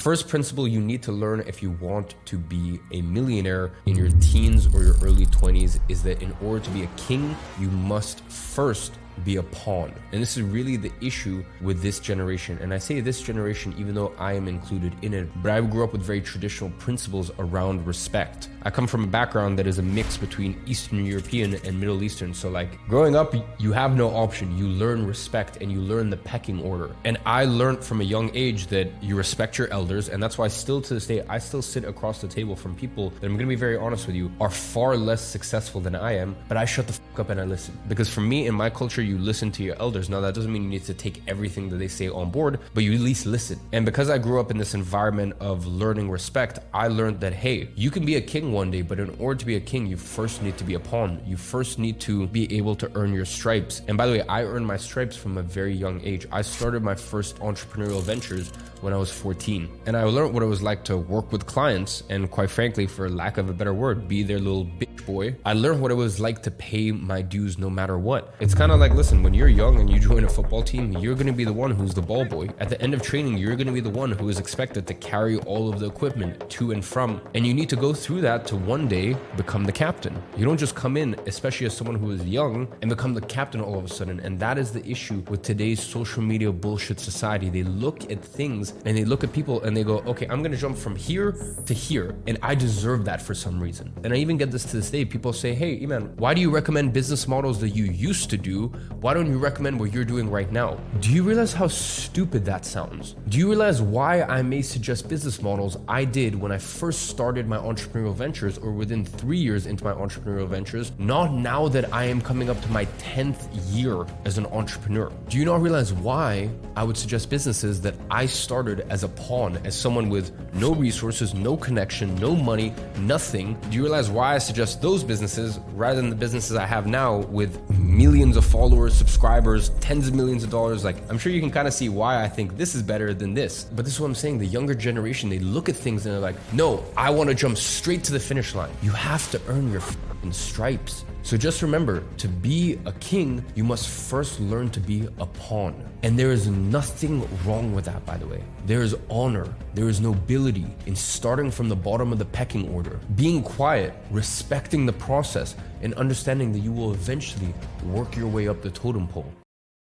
First principle you need to learn if you want to be a millionaire in your teens or your early 20s is that in order to be a king, you must first be a pawn. And this is really the issue with this generation. And I say this generation even though I am included in it, but I grew up with very traditional principles around respect. I come from a background that is a mix between Eastern European and Middle Eastern. So like growing up, you have no option. You learn respect and you learn the pecking order. And I learned from a young age that you respect your elders. And that's why still to this day, I still sit across the table from people that I'm going to be very honest with you are far less successful than I am, but I shut the fuck up and I listen. Because for me, in my culture, you listen to your elders. Now that doesn't mean you need to take everything that they say on board, but you at least listen. And because I grew up in this environment of learning respect, I learned that, hey, you can be a king one day, but in order to be a king, you first need to be a pawn. You first need to be able to earn your stripes. And by the way, I earned my stripes from a very young age. I started my first entrepreneurial ventures when I was 14. And I learned what it was like to work with clients and, quite frankly, for lack of a better word, be their little bitch boy. I learned what it was like to pay my dues no matter what. It's kind of like, listen, when you're young and you join a football team, you're going to be the one who's the ball boy. At the end of training, you're going to be the one who is expected to carry all of the equipment to and from. And you need to go through that to one day become the captain. You don't just come in, especially as someone who is young, and become the captain all of a sudden. And that is the issue with today's social media bullshit society. They look at things and they look at people and they go, okay, I'm going to jump from here to here. And I deserve that for some reason. And I even get this to this day. People say, hey, man, why do you recommend business models that you used to do? Why don't you recommend what you're doing right now? Do you realize how stupid that sounds? Do you realize why I may suggest business models I did when I first started my entrepreneurial ventures or within 3 years into my entrepreneurial ventures, not now that I am coming up to my 10th year as an entrepreneur? Do you not realize why I would suggest businesses that I started as a pawn, as someone with no resources, no connection, no money, nothing? Do you realize why I suggest those businesses rather than the businesses I have now with millions of followers, subscribers, tens of millions of dollars? Like, I'm sure you can kind of see why I think this is better than this. But this is what I'm saying. The younger generation, they look at things and they're like, no, I want to jump straight to the finish line. You have to earn your fucking stripes. So just remember, to be a king, you must first learn to be a pawn. And there is nothing wrong with that, by the way. There is honor, there is nobility in starting from the bottom of the pecking order, being quiet, respecting the process, and understanding that you will eventually work your way up the totem pole.